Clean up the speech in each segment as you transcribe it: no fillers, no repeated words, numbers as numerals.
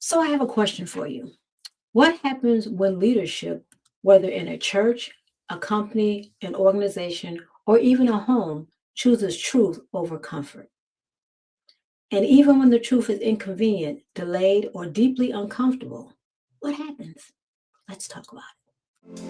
So I have a question for you. What happens when leadership, whether in a church, a company, an organization, or even a home, chooses truth over comfort? And even when the truth is inconvenient, delayed, or deeply uncomfortable, what happens? Let's talk about it.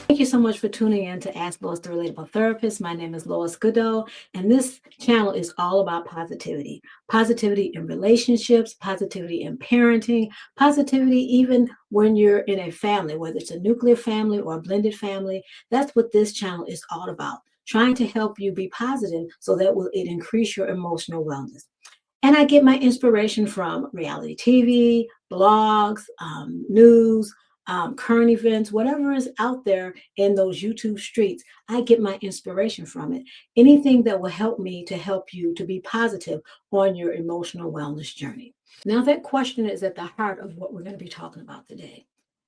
Thank you so much for tuning in to Ask Lois the Relatable Therapist. My name is Lois Goodell, and this channel is all about positivity. Positivity in relationships, positivity in parenting, positivity even when you're in a family, whether it's a nuclear family or a blended family. That's what this channel is all about, trying to help you be positive so that it increase your emotional wellness. And I get my inspiration from reality TV, blogs, news, current events, whatever is out there in those YouTube streets. I get my inspiration from it. Anything that will help me to help you to be positive on your emotional wellness journey. Now, that question is at the heart of what we're going to be talking about today.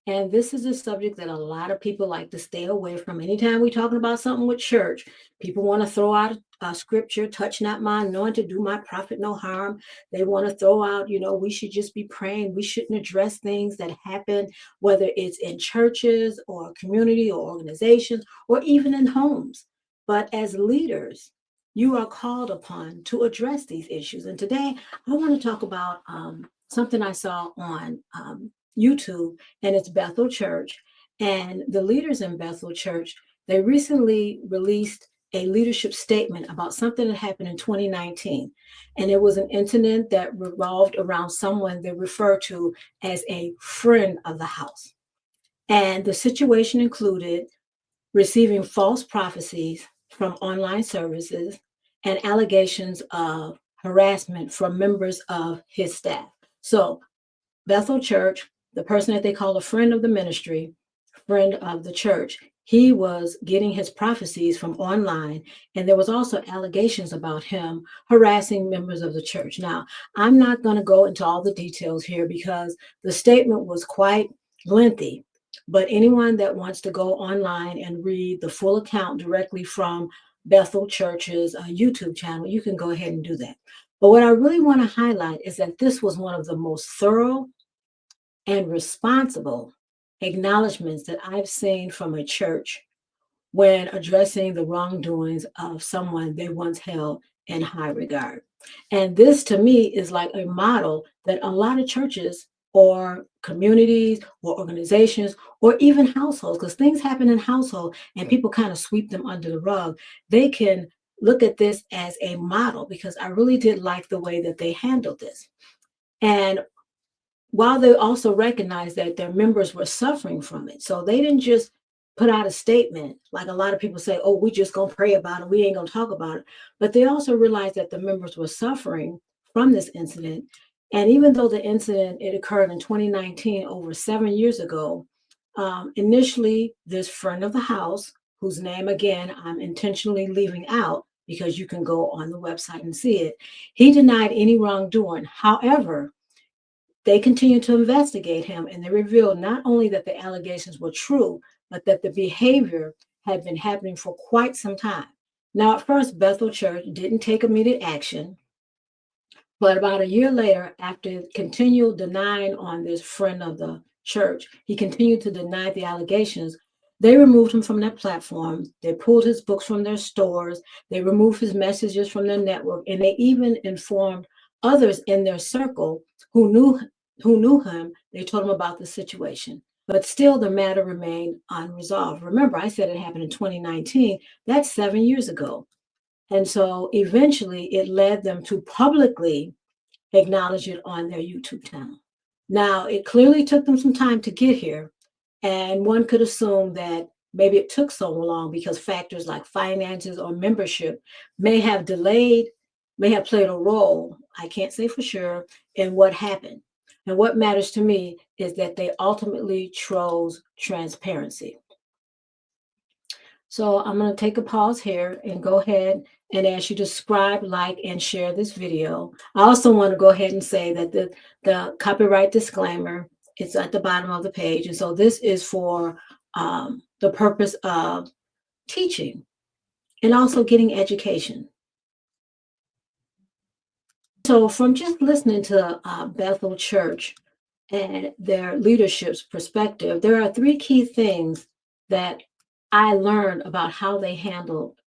And this is a subject that a lot of people like to stay away from. Anytime we're talking about something with church, people want to throw out scripture, touch not my anointed, do my prophet no harm. They want to throw out, we should just be praying. We shouldn't address things that happen, whether it's in churches or community or organizations or even in homes. But as leaders, you are called upon to address these issues. And today I want to talk about something I saw on YouTube, and it's Bethel Church. And the leaders in Bethel Church, they recently released a leadership statement about something that happened in 2019. And it was an incident that revolved around someone they refer to as a friend of the house. And the situation included receiving false prophecies from online services and allegations of harassment from members of his staff. So Bethel Church, the person that they call a friend of the ministry, friend of the church, he was getting his prophecies from online, and there was also allegations about him harassing members of the church. Now, I'm not going to go into all the details here because the statement was quite lengthy, but anyone that wants to go online and read the full account directly from Bethel Church's YouTube channel, you can go ahead and do that. But what I really want to highlight is that this was one of the most thorough and responsible acknowledgments that I've seen from a church when addressing the wrongdoings of someone they once held in high regard. And this to me is like a model that a lot of churches or communities or organizations or even households, because things happen in household and people kind of sweep them under the rug, they can look at this as a model because I really did like the way that they handled this. And while they also recognized that their members were suffering from it. So they didn't just put out a statement like a lot of people say, oh, we just gonna pray about it, we ain't gonna talk about it. But they also realized that the members were suffering from this incident. And even though the incident, it occurred in 2019, over 7 years ago, initially this friend of the house, whose name again, I'm intentionally leaving out because you can go on the website and see it, he denied any wrongdoing. However, they continued to investigate him, and they revealed not only that the allegations were true, but that the behavior had been happening for quite some time. Now, at first, Bethel Church didn't take immediate action, but about a year later, after continual denying on this friend of the church, he continued to deny the allegations. They removed him from their platforms. They pulled his books from their stores. They removed his messages from their network, and they even informed others in their circle who knew him. They told him about the situation. But still, the matter remained unresolved. Remember, I said it happened in 2019. That's 7 years ago. And so eventually it led them to publicly acknowledge it on their YouTube channel. Now, it clearly took them some time to get here. And one could assume that maybe it took so long because factors like finances or membership may have delayed, may have played a role, I can't say for sure, in what happened. And what matters to me is that they ultimately chose transparency. So I'm going to take a pause here and go ahead and ask you to subscribe, like, and share this video. I also want to go ahead and say that the copyright disclaimer is at the bottom of the page. And so this is for the purpose of teaching and also getting education. So from just listening to Bethel Church and their leadership's perspective, there are three key things that I learned about how they handled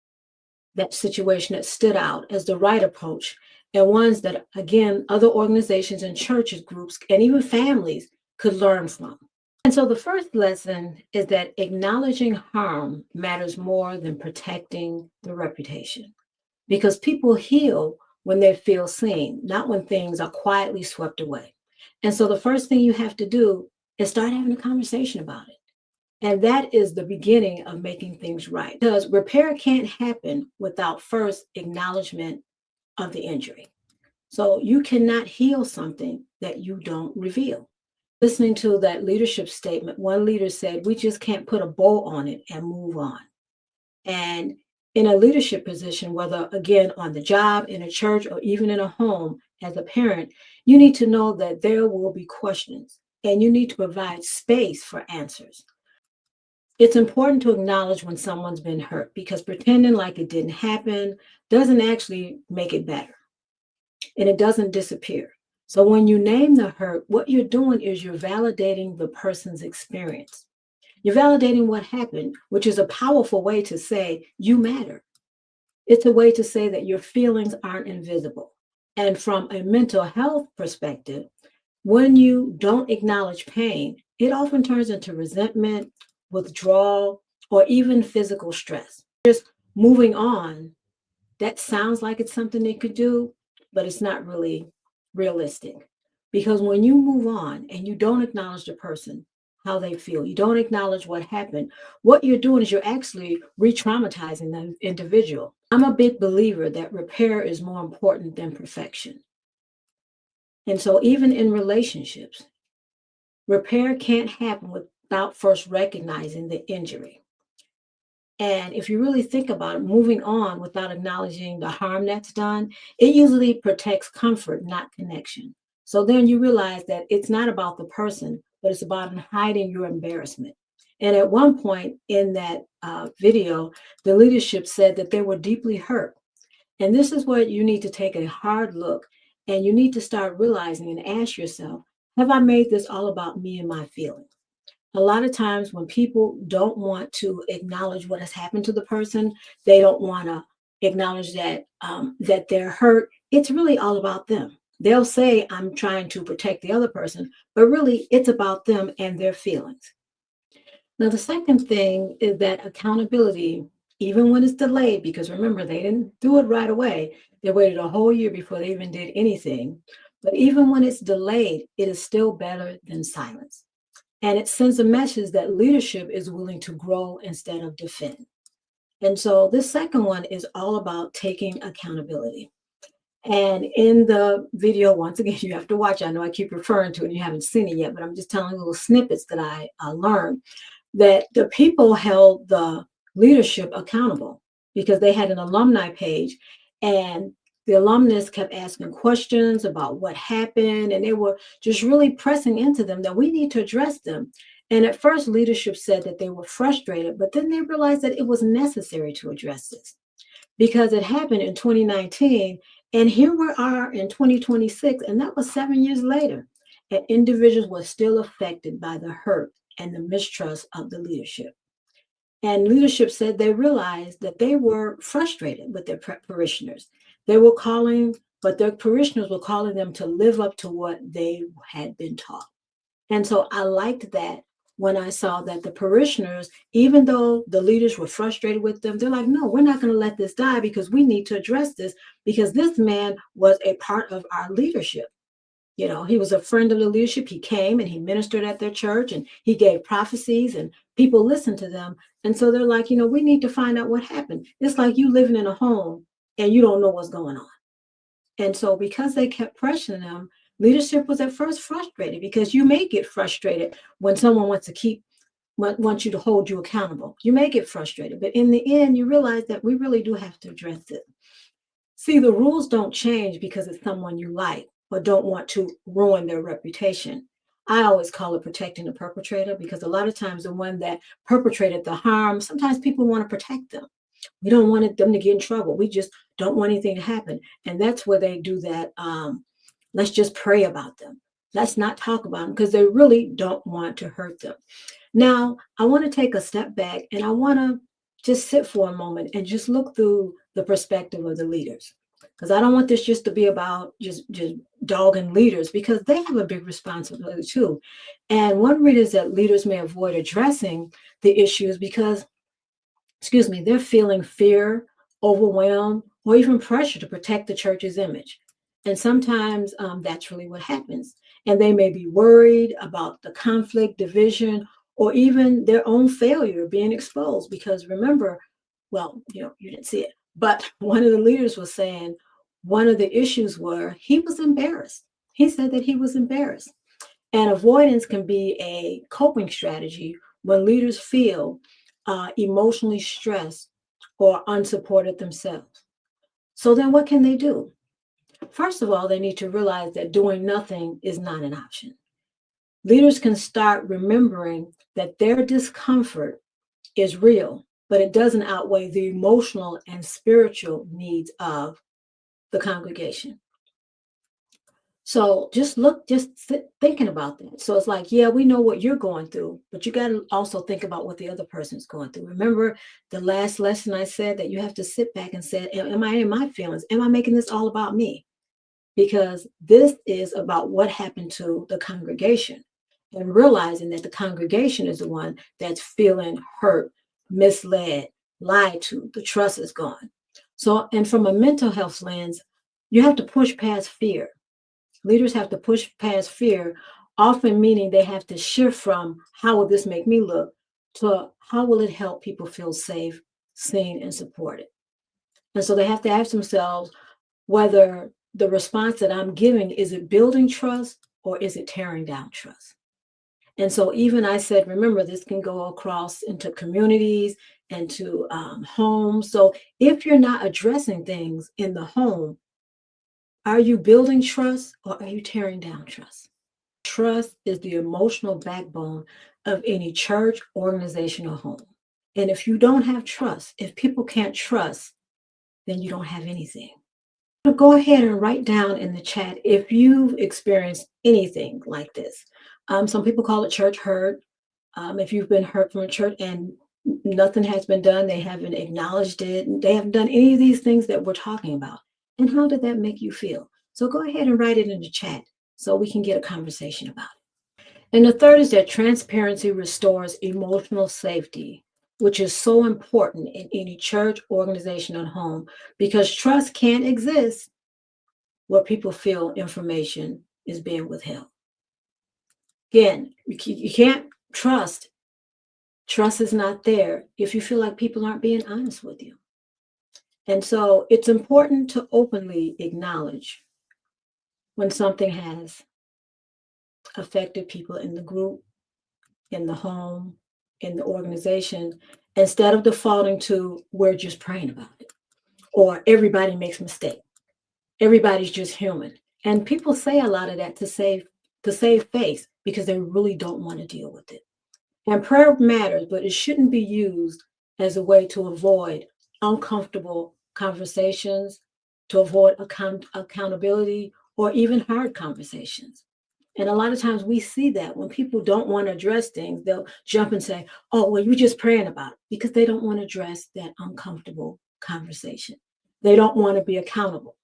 that situation that stood out as the right approach, and ones that, again, other organizations and churches, groups, and even families could learn from. And so the first lesson is that acknowledging harm matters more than protecting the reputation, because people heal when they feel seen, not when things are quietly swept away. And so the first thing you have to do is start having a conversation about it. And that is the beginning of making things right. Because repair can't happen without first acknowledgement of the injury. So you cannot heal something that you don't reveal. Listening to that leadership statement, one leader said, "We just can't put a bow on it and move on." And in a leadership position, whether again on the job, in a church, or even in a home as a parent, you need to know that there will be questions and you need to provide space for answers. It's important to acknowledge when someone's been hurt, because pretending like it didn't happen doesn't actually make it better, and it doesn't disappear. So when you name the hurt, what you're doing is you're validating the person's experience. You're validating what happened, which is a powerful way to say you matter. It's a way to say that your feelings aren't invisible. And from a mental health perspective, when you don't acknowledge pain, it often turns into resentment, withdrawal, or even physical stress. Just moving on, that sounds like it's something they could do, but it's not really realistic. Because when you move on and you don't acknowledge the person, how they feel, you don't acknowledge what happened, what you're doing is you're actually re traumatizing the individual. I'm a big believer that repair is more important than perfection. And so, even in relationships, repair can't happen without first recognizing the injury. And if you really think about it, moving on without acknowledging the harm that's done, it usually protects comfort, not connection. So then you realize that it's not about the person, but it's about hiding your embarrassment. And at one point in that video, the leadership said that they were deeply hurt. And this is where you need to take a hard look and you need to start realizing and ask yourself, have I made this all about me and my feelings? A lot of times when people don't want to acknowledge what has happened to the person, they don't want to acknowledge that they're hurt. It's really all about them. They'll say, "I'm trying to protect the other person," but really it's about them and their feelings. Now, the second thing is that accountability, even when it's delayed, because remember, they didn't do it right away. They waited a whole year before they even did anything. But even when it's delayed, it is still better than silence. And it sends a message that leadership is willing to grow instead of defend. And so this second one is all about taking accountability. And in the video, once again, you have to watch. I know I keep referring to it and you haven't seen it yet, but I'm just telling little snippets that I learned, that the people held the leadership accountable because they had an alumni page, and the alumnus kept asking questions about what happened, and they were just really pressing into them that we need to address them. And at first, leadership said that they were frustrated, but then they realized that it was necessary to address this because it happened in 2019, and here we are in 2026, and that was 7 years later. And individuals were still affected by the hurt and the mistrust of the leadership. And leadership said they realized that they were frustrated with their parishioners. They were calling, but their parishioners were calling them to live up to what they had been taught. And so I liked that when I saw that the parishioners, even though the leaders were frustrated with them, they're like, no, we're not going to let this die because we need to address this because this man was a part of our leadership. You know, he was a friend of the leadership. He came and he ministered at their church and he gave prophecies and people listened to them. And so they're like, we need to find out what happened. It's like you living in a home and you don't know what's going on. And so because they kept pressuring them, leadership was at first frustrated because you may get frustrated when someone wants to keep want you to hold you accountable. You may get frustrated, but in the end, you realize that we really do have to address it. See, the rules don't change because it's someone you like or don't want to ruin their reputation. I always call it protecting the perpetrator because a lot of times the one that perpetrated the harm, sometimes people want to protect them. We don't want them to get in trouble. We just don't want anything to happen. And that's where they do that. Let's just pray about them. Let's not talk about them because they really don't want to hurt them. Now, I want to take a step back and I want to just sit for a moment and just look through the perspective of the leaders. Because I don't want this just to be about just dogging leaders because they have a big responsibility too. And one reason is that leaders may avoid addressing the issues because, excuse me, they're feeling fear, overwhelmed, or even pressure to protect the church's image. And sometimes that's really what happens. And they may be worried about the conflict, division, or even their own failure being exposed. Because remember, well, you didn't see it, but one of the leaders was saying one of the issues were he was embarrassed. He said that he was embarrassed. And avoidance can be a coping strategy when leaders feel emotionally stressed or unsupported themselves. So then what can they do? First of all, they need to realize that doing nothing is not an option. Leaders can start remembering that their discomfort is real, but it doesn't outweigh the emotional and spiritual needs of the congregation. So just sit thinking about that. So it's like, yeah, we know what you're going through, but you got to also think about what the other person's going through. Remember the last lesson I said that you have to sit back and say, am I in my feelings? Am I making this all about me? Because this is about what happened to the congregation and realizing that the congregation is the one that's feeling hurt, misled, lied to, the trust is gone. So, and from a mental health lens, you have to push past fear. Leaders have to push past fear, often meaning they have to shift from how will this make me look to how will it help people feel safe, seen, and supported. And so they have to ask themselves whether the response that I'm giving, is it building trust or is it tearing down trust? And so even I said, remember, this can go across into communities and to homes. So if you're not addressing things in the home, are you building trust or are you tearing down trust? Trust is the emotional backbone of any church, organization, or home. And if you don't have trust, if people can't trust, then you don't have anything. Go ahead and write down in the chat if you've experienced anything like this. Some people call it church hurt. If you've been hurt from a church and nothing has been done, they haven't acknowledged it, they haven't done any of these things that we're talking about. And how did that make you feel? So go ahead and write it in the chat so we can get a conversation about it. And the third is that transparency restores emotional safety, which is so important in any church, organization, or home, because trust can't exist where people feel information is being withheld. Again, you can't trust. Trust is not there if you feel like people aren't being honest with you. And so it's important to openly acknowledge when something has affected people in the group, in the home, in the organization, instead of defaulting to we're just praying about it or everybody makes mistakes. Everybody's just human. And people say a lot of that to save face because they really don't want to deal with it. And prayer matters, but it shouldn't be used as a way to avoid uncomfortable conversations, to avoid accountability, or even hard conversations. And a lot of times we see that when people don't want to address things, they'll jump and say, oh, well, you're just praying about it, because they don't want to address that uncomfortable conversation. They don't want to be accountable.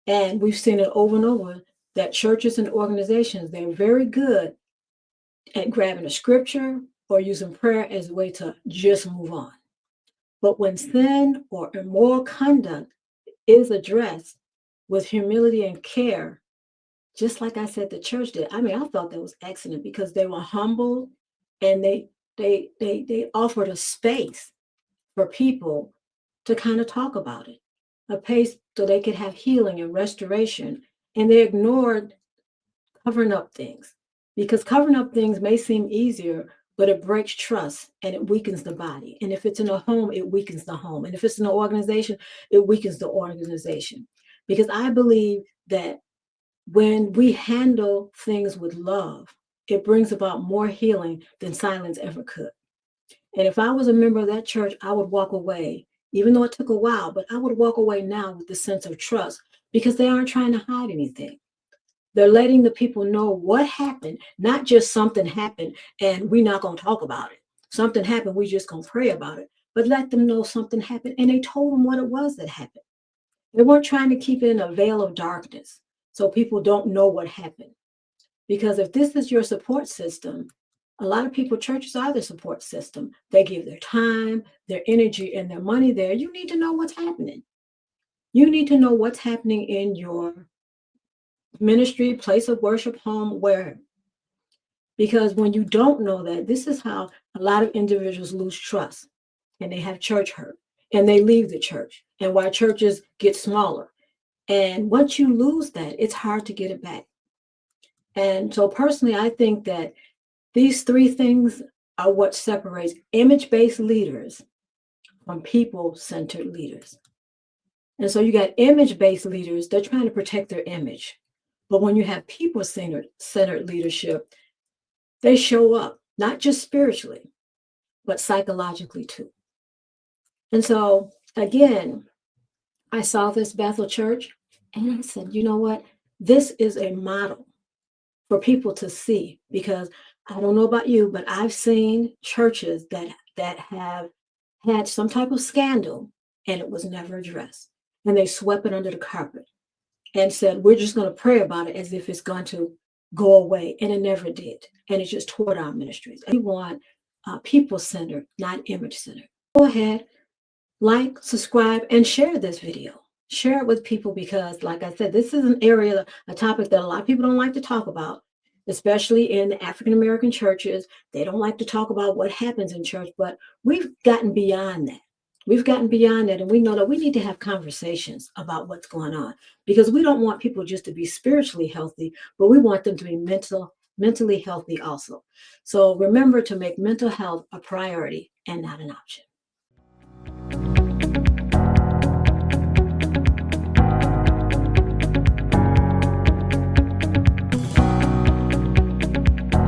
And we've seen it over and over that churches and organizations, they're very good at grabbing a scripture or using prayer as a way to just move on. But when sin or immoral conduct is addressed with humility and care, just like I said the church did, I mean, I thought that was excellent because they were humble and they offered a space for people to kind of talk about it, a place so they could have healing and restoration. And they ignored covering up things because covering up things may seem easier, but it breaks trust and it weakens the body. And if it's in a home, it weakens the home. And if it's in an organization, it weakens the organization. Because I believe that when we handle things with love, it brings about more healing than silence ever could. And if I was a member of that church, I would walk away, even though it took a while, but I would walk away now with the sense of trust because they aren't trying to hide anything. They're letting the people know what happened, not just something happened and we're not going to talk about it. Something happened, we just going to pray about it. But let them know something happened and they told them what it was that happened. They weren't trying to keep it in a veil of darkness so people don't know what happened. Because if this is your support system, a lot of people, churches are their support system. They give their time, their energy, and their money there. You need to know what's happening. You need to know what's happening in your ministry, place of worship, home, wherever. Because when you don't know that, this is how a lot of individuals lose trust and they have church hurt and they leave the church and why churches get smaller. And once you lose that, it's hard to get it back. And so personally, I think that these three things are what separates image-based leaders from people-centered leaders. And so you got image-based leaders, they're trying to protect their image. But when you have people-centered leadership, they show up, not just spiritually, but psychologically too. And so again, I saw this Bethel Church and I said, you know what? This is a model for people to see, because I don't know about you, but I've seen churches that have had some type of scandal and it was never addressed. And they swept it under the carpet and said, we're just going to pray about it as if it's going to go away. And it never did. And it just tore down ministries. And we want people-centered, not image-centered. Go ahead, like, subscribe, and share this video. Share it with people because, like I said, this is an area, a topic that a lot of people don't like to talk about, especially in the African-American churches. They don't like to talk about what happens in church, but we've gotten beyond that. We've gotten beyond that, and we know that we need to have conversations about what's going on because we don't want people just to be spiritually healthy, but we want them to be mentally healthy also. So remember to make mental health a priority and not an option.